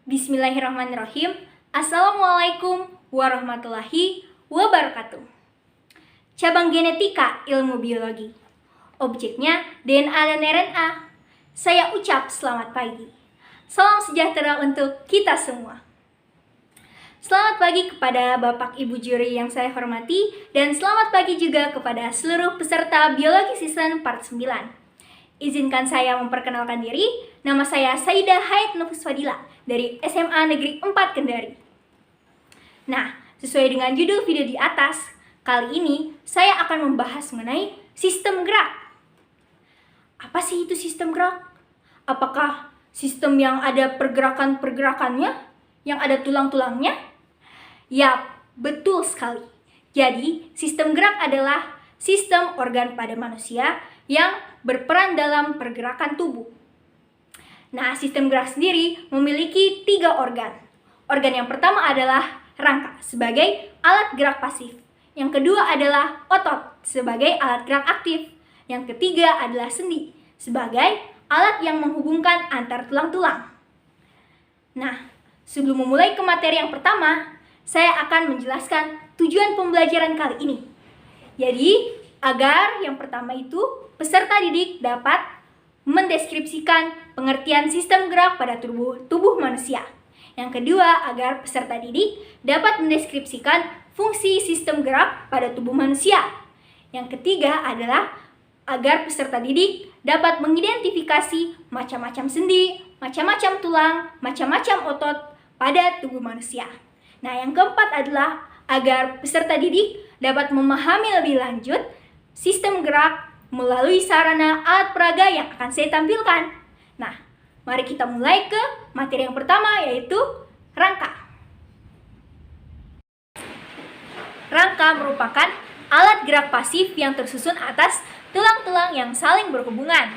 Bismillahirrahmanirrahim. Assalamualaikum warahmatullahi wabarakatuh. Cabang genetika ilmu biologi. Objeknya DNA dan RNA. Saya ucap selamat pagi. Salam sejahtera untuk kita semua. Selamat pagi kepada Bapak Ibu juri yang saya hormati, dan selamat pagi juga kepada seluruh peserta biologi season part 9. Izinkan saya memperkenalkan diri. Nama saya Saidah Haid Nufus Fadila dari SMA Negeri 4 Kendari. Nah, sesuai dengan judul video di atas, kali ini saya akan membahas mengenai sistem gerak. Apa sih itu sistem gerak? Apakah sistem yang ada pergerakan-pergerakannya, yang ada tulang-tulangnya? Yap, betul sekali. Jadi, sistem gerak adalah sistem organ pada manusia yang berperan dalam pergerakan tubuh. Nah, sistem gerak sendiri memiliki 3 organ. Organ yang pertama adalah rangka sebagai alat gerak pasif. Yang kedua adalah otot sebagai alat gerak aktif. Yang ketiga adalah sendi sebagai alat yang menghubungkan antar tulang-tulang. Nah, sebelum memulai ke materi yang pertama, saya akan menjelaskan tujuan pembelajaran kali ini. Jadi, agar yang pertama itu peserta didik dapat mendeskripsikan pengertian sistem gerak pada tubuh manusia. Yang kedua, agar peserta didik dapat mendeskripsikan fungsi sistem gerak pada tubuh manusia. Yang ketiga adalah agar peserta didik dapat mengidentifikasi macam-macam sendi, macam-macam tulang, macam-macam otot pada tubuh manusia. Nah, yang keempat adalah agar peserta didik dapat memahami lebih lanjut sistem gerak melalui sarana alat peraga yang akan saya tampilkan. Nah, mari kita mulai ke materi yang pertama, yaitu rangka. Rangka merupakan alat gerak pasif yang tersusun atas tulang-tulang yang saling berhubungan.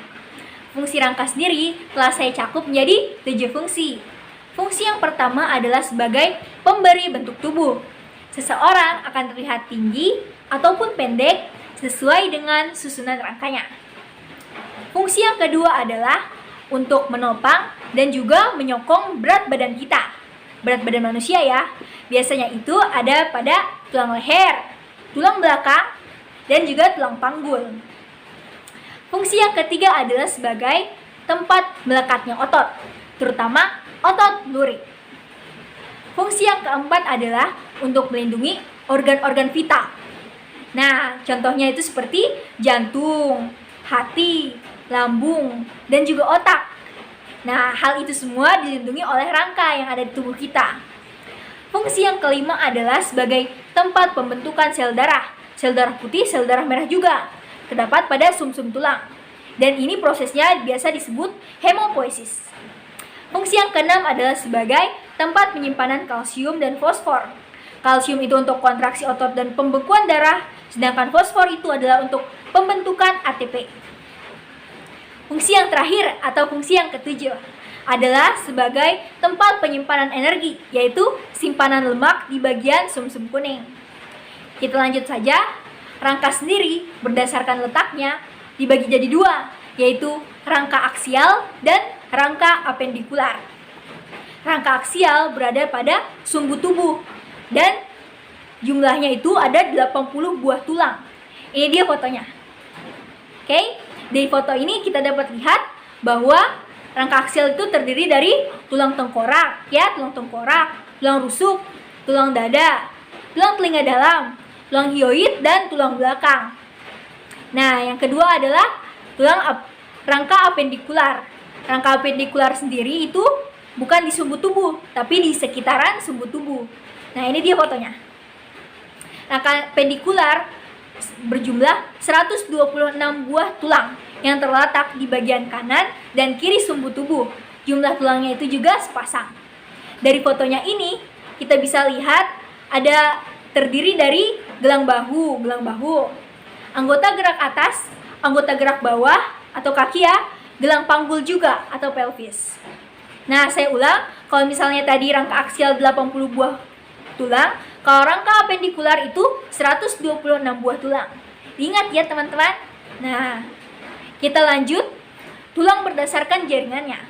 Fungsi rangka sendiri telah saya cakup menjadi 7 fungsi. Fungsi yang pertama adalah sebagai pemberi bentuk tubuh. Seseorang akan terlihat tinggi ataupun pendek sesuai dengan susunan rangkanya. Fungsi yang kedua adalah untuk menopang dan juga menyokong berat badan kita. Berat badan manusia ya. Biasanya itu ada pada tulang leher, tulang belakang, dan juga tulang panggul. Fungsi yang ketiga adalah sebagai tempat melekatnya otot, terutama otot lurik. Fungsi yang keempat adalah untuk melindungi organ-organ vital. Nah, contohnya itu seperti jantung, hati, lambung, dan juga otak. Nah, hal itu semua dilindungi oleh rangka yang ada di tubuh kita. Fungsi yang kelima adalah sebagai tempat pembentukan sel darah putih, sel darah merah juga, terdapat pada sumsum tulang. Dan ini prosesnya biasa disebut hemopoiesis. Fungsi yang keenam adalah sebagai tempat penyimpanan kalsium dan fosfor. Kalsium itu untuk kontraksi otot dan pembekuan darah, sedangkan fosfor itu adalah untuk pembentukan ATP. Fungsi yang terakhir atau fungsi yang ketujuh adalah sebagai tempat penyimpanan energi, yaitu simpanan lemak di bagian sumsum kuning. Kita lanjut saja. Rangka sendiri berdasarkan letaknya dibagi jadi 2, yaitu rangka aksial dan rangka apendikular. Rangka aksial berada pada sumbu tubuh dan jumlahnya itu ada 80 buah tulang. Ini dia fotonya. Oke, dari foto ini kita dapat lihat bahwa rangka aksial itu terdiri dari tulang tengkorak, tulang rusuk, tulang dada, tulang telinga dalam, tulang hyoid, dan tulang belakang. Nah, yang kedua adalah rangka apendikular. Rangka apendikular sendiri itu bukan di sumbu tubuh, tapi di sekitaran sumbu tubuh. Nah, ini dia fotonya. Rangka apendikular berjumlah 126 buah tulang yang terletak di bagian kanan dan kiri sumbu tubuh. Jumlah tulangnya itu juga sepasang. Dari fotonya ini, kita bisa lihat ada terdiri dari gelang bahu, anggota gerak atas, anggota gerak bawah atau kaki ya, gelang panggul juga atau pelvis. Nah, saya ulang, kalau misalnya tadi rangka aksial 80 buah tulang, kalau rangka apendikular itu 126 buah tulang. Ingat ya teman-teman. Nah, kita lanjut tulang berdasarkan jaringannya.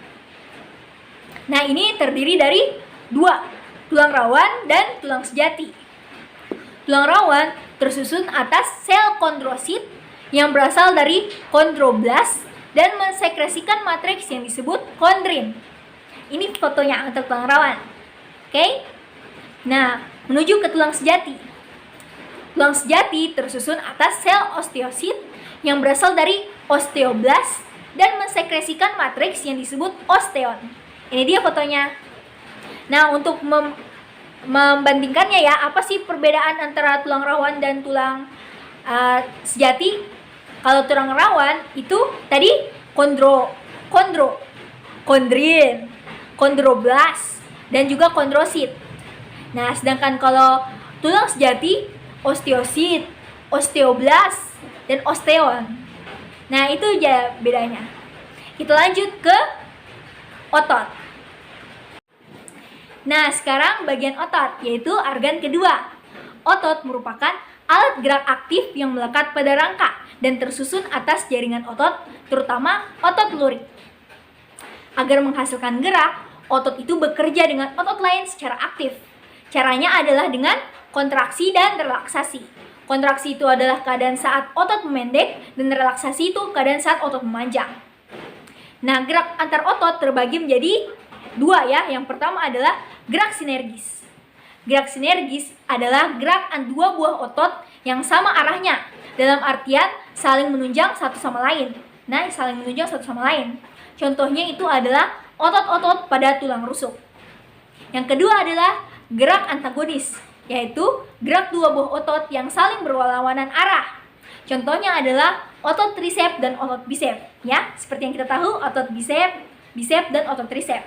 Nah, ini terdiri dari dua, tulang rawan dan tulang sejati. Tulang rawan tersusun atas sel kondrosit yang berasal dari kondroblast dan mensekresikan matriks yang disebut kondrin. Ini fotonya untuk tulang rawan. Oke? Nah, menuju ke tulang sejati. Tulang sejati tersusun atas sel osteosit yang berasal dari osteoblast dan mensekresikan matriks yang disebut osteon. Ini dia fotonya. Nah, untuk membandingkannya ya, apa sih perbedaan antara tulang rawan dan tulang sejati? Kalau tulang rawan itu tadi kondrin, kondroblast, dan juga kondrosit. Nah, sedangkan kalau tulang sejati, osteosit, osteoblast, dan osteon. Nah, itu aja bedanya. Kita lanjut ke otot. Nah, sekarang bagian otot, yaitu organ kedua. Otot merupakan alat gerak aktif yang melekat pada rangka dan tersusun atas jaringan otot, terutama otot lurik. Agar menghasilkan gerak, otot itu bekerja dengan otot lain secara aktif. Caranya adalah dengan kontraksi dan relaksasi. Kontraksi itu adalah keadaan saat otot memendek, dan relaksasi itu keadaan saat otot memanjang. Nah, gerak antar otot terbagi menjadi dua ya. Yang pertama adalah gerak sinergis. Gerak sinergis adalah gerak dua buah otot yang sama arahnya, dalam artian saling menunjang satu sama lain. Nah, saling menunjang satu sama lain. Contohnya itu adalah otot-otot pada tulang rusuk. Yang kedua adalah gerak antagonis, yaitu gerak dua buah otot yang saling berlawanan arah. Contohnya adalah otot tricep dan otot bicep, ya. Seperti yang kita tahu, otot bicep dan otot tricep.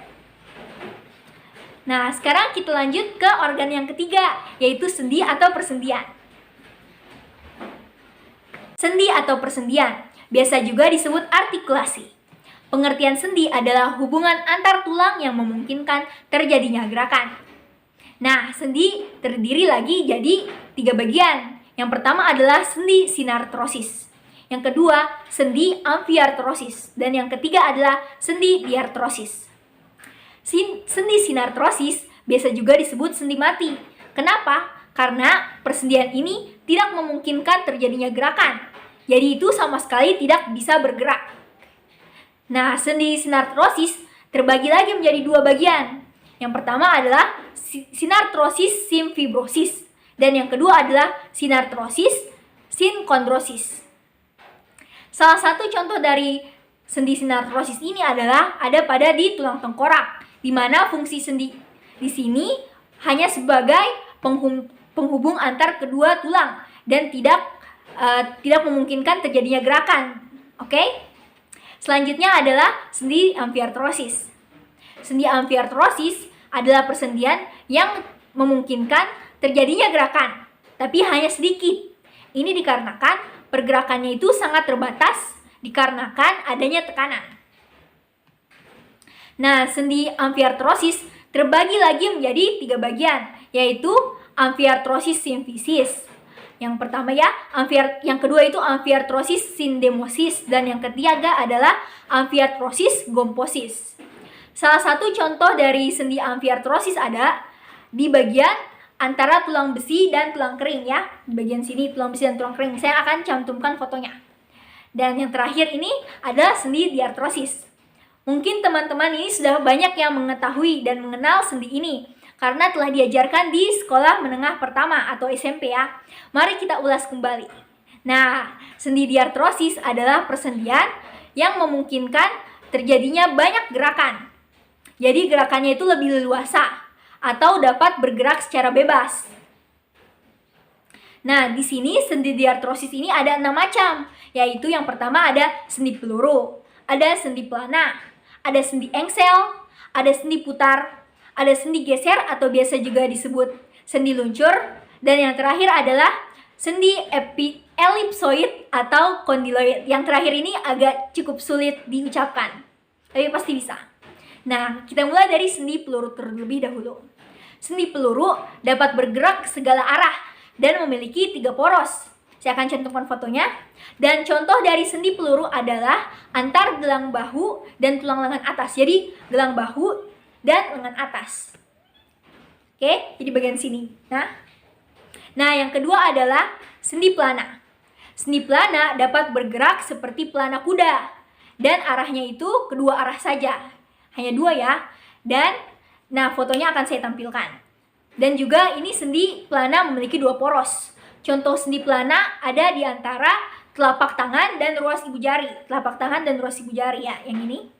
Nah, sekarang kita lanjut ke organ yang ketiga, yaitu sendi atau persendian. Sendi atau persendian, biasa juga disebut artikulasi. Pengertian sendi adalah hubungan antar tulang yang memungkinkan terjadinya gerakan. Nah, sendi terdiri lagi jadi 3 bagian. Yang pertama adalah sendi sinartrosis. Yang kedua, sendi amfiartrosis. Dan yang ketiga adalah sendi diartrosis. Sendi sinartrosis biasa juga disebut sendi mati. Kenapa? Karena persendian ini tidak memungkinkan terjadinya gerakan. Jadi itu sama sekali tidak bisa bergerak. Nah, sendi sinartrosis terbagi lagi menjadi 2 bagian. Yang pertama adalah sinartrosis simfibrosis, dan yang kedua adalah sinartrosis sinkondrosis. Salah satu contoh dari sendi sinartrosis ini adalah ada pada di tulang tengkorak, di mana fungsi sendi di sini hanya sebagai penghubung antar kedua tulang dan tidak memungkinkan terjadinya gerakan. Oke? Selanjutnya adalah sendi amfiartrosis. Sendi amfiartrosis adalah persendian yang memungkinkan terjadinya gerakan, tapi hanya sedikit. Ini dikarenakan pergerakannya itu sangat terbatas dikarenakan adanya tekanan. Nah, sendi amfiartrosis terbagi lagi menjadi 3 bagian, yaitu amfiartrosis simfisis. Yang pertama ya, yang kedua itu amfiartrosis sindemosis, dan yang ketiga adalah amfiartrosis gomposis. Salah satu contoh dari sendi amfiartrosis ada di bagian antara tulang besi dan tulang kering ya. Di bagian sini tulang besi dan tulang kering. Saya akan cantumkan fotonya. Dan yang terakhir ini adalah sendi diartrosis. Mungkin teman-teman ini sudah banyak yang mengetahui dan mengenal sendi ini karena telah diajarkan di sekolah menengah pertama atau SMP ya. Mari kita ulas kembali. Nah, sendi diartrosis adalah persendian yang memungkinkan terjadinya banyak gerakan. Jadi gerakannya itu lebih leluasa atau dapat bergerak secara bebas. Nah, di sini sendi diartrosis ini ada 6 macam, yaitu yang pertama ada sendi peluru, ada sendi pelana, ada sendi engsel, ada sendi putar, ada sendi geser atau biasa juga disebut sendi luncur, dan yang terakhir adalah sendi elipsoid atau kondiloid. Yang terakhir ini agak cukup sulit diucapkan, tapi pasti bisa. Nah, kita mulai dari sendi peluru terlebih dahulu. Sendi peluru dapat bergerak ke segala arah dan memiliki 3 poros. Saya akan cantumkan fotonya. Dan contoh dari sendi peluru adalah antar gelang bahu dan tulang lengan atas. Jadi, gelang bahu dan lengan atas. Oke, jadi bagian sini. Nah, yang kedua adalah sendi pelana. Sendi pelana dapat bergerak seperti pelana kuda dan arahnya itu kedua arah saja. Hanya dua ya. Dan fotonya akan saya tampilkan. Dan juga ini sendi pelana memiliki dua poros. Contoh sendi pelana ada di antara telapak tangan dan ruas ibu jari. Telapak tangan dan ruas ibu jari ya, yang ini.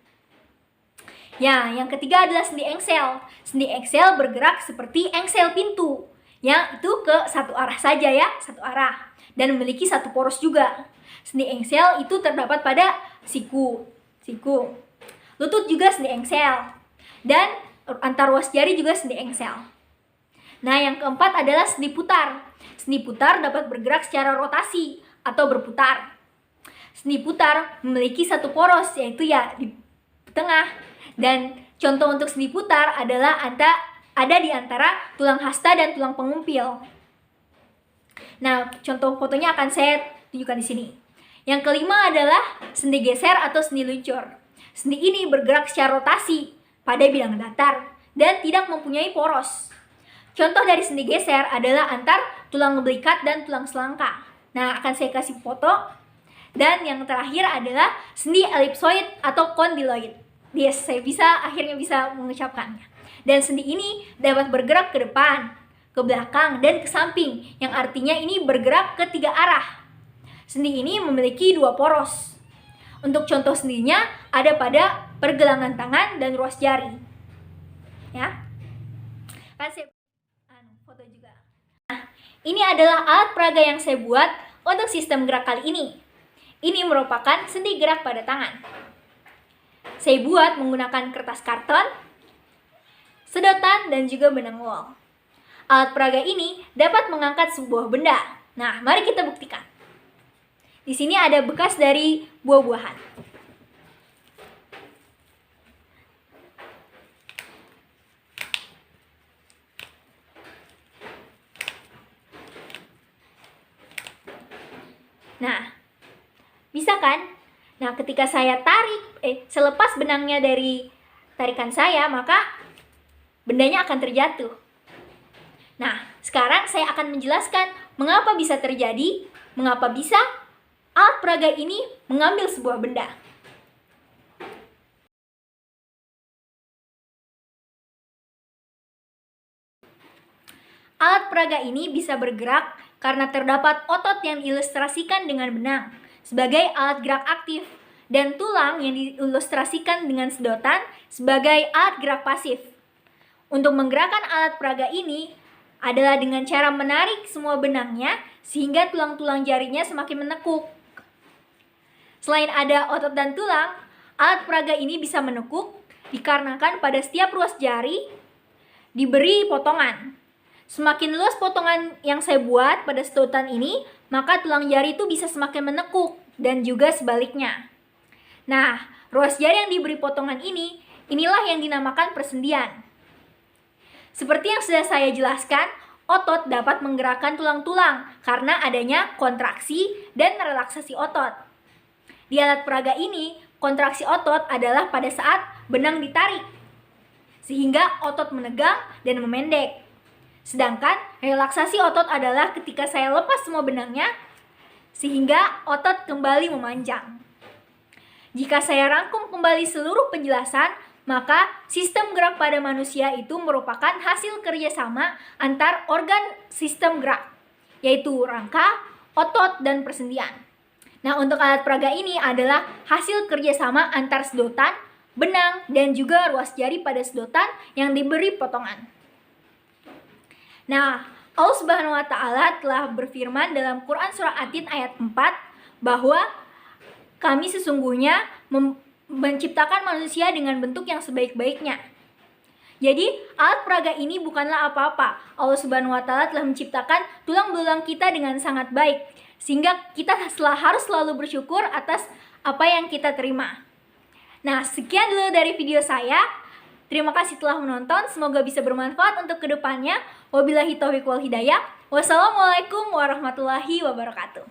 Ya, yang ketiga adalah sendi engsel. Sendi engsel bergerak seperti engsel pintu, yang itu ke satu arah saja ya, satu arah. Dan memiliki satu poros juga. Sendi engsel itu terdapat pada siku. Lutut juga sendi engsel. Dan antar ruas jari juga sendi engsel. Nah, yang keempat adalah sendi putar. Sendi putar dapat bergerak secara rotasi atau berputar. Sendi putar memiliki satu poros, yaitu ya di tengah. Dan contoh untuk sendi putar adalah ada di antara tulang hasta dan tulang pengumpil. Nah, contoh fotonya akan saya tunjukkan di sini. Yang kelima adalah sendi geser atau sendi luncur. Sendi ini bergerak secara rotasi pada bidang datar dan tidak mempunyai poros. Contoh dari sendi geser adalah antar tulang belikat dan tulang selangka. Nah, akan saya kasih foto. Dan yang terakhir adalah sendi elipsoid atau kondyloid. Yes, saya akhirnya bisa mengucapkannya. Dan sendi ini dapat bergerak ke depan, ke belakang, dan ke samping, yang artinya ini bergerak ke tiga arah. Sendi ini memiliki dua poros. Untuk contoh sendinya ada pada pergelangan tangan dan ruas jari. Ya. Kasih foto juga. Nah, ini adalah alat peraga yang saya buat untuk sistem gerak kali ini. Ini merupakan sendi gerak pada tangan. Saya buat menggunakan kertas karton, sedotan, dan juga benang wol. Alat peraga ini dapat mengangkat sebuah benda. Nah, mari kita buktikan. Di sini ada bekas dari buah-buahan. Nah, bisa kan? Nah, ketika saya selepas benangnya dari tarikan saya, maka bendanya akan terjatuh. Nah, sekarang saya akan menjelaskan mengapa bisa terjadi, mengapa bisa alat peraga ini mengambil sebuah benda. Alat peraga ini bisa bergerak karena terdapat otot yang diilustrasikan dengan benang sebagai alat gerak aktif dan tulang yang diilustrasikan dengan sedotan sebagai alat gerak pasif. Untuk menggerakkan alat peraga ini adalah dengan cara menarik semua benangnya sehingga tulang-tulang jarinya semakin menekuk. Selain ada otot dan tulang, alat peraga ini bisa menekuk dikarenakan pada setiap ruas jari diberi potongan. Semakin luas potongan yang saya buat pada sedotan ini, maka tulang jari itu bisa semakin menekuk dan juga sebaliknya. Nah, ruas jari yang diberi potongan inilah yang dinamakan persendian. Seperti yang sudah saya jelaskan, otot dapat menggerakkan tulang-tulang karena adanya kontraksi dan relaksasi otot. Di alat peraga ini, kontraksi otot adalah pada saat benang ditarik, sehingga otot menegang dan memendek. Sedangkan relaksasi otot adalah ketika saya lepas semua benangnya, sehingga otot kembali memanjang. Jika saya rangkum kembali seluruh penjelasan, maka sistem gerak pada manusia itu merupakan hasil kerjasama antar organ sistem gerak, yaitu rangka, otot, dan persendian. Nah, untuk alat peraga ini adalah hasil kerjasama antar sedotan, benang, dan juga ruas jari pada sedotan yang diberi potongan. Nah, Allah Subhanahu wa Ta'ala telah berfirman dalam Quran Surah At-Tin ayat 4 bahwa kami sesungguhnya menciptakan manusia dengan bentuk yang sebaik-baiknya. Jadi, alat peraga ini bukanlah apa-apa. Allah Subhanahu wa Ta'ala telah menciptakan tulang belulang kita dengan sangat baik, sehingga kita harus selalu bersyukur atas apa yang kita terima. Nah, sekian dulu dari video saya. Terima kasih telah menonton, semoga bisa bermanfaat untuk kedepannya. Wabillahi taufiq wal hidayah. Wassalamualaikum warahmatullahi wabarakatuh.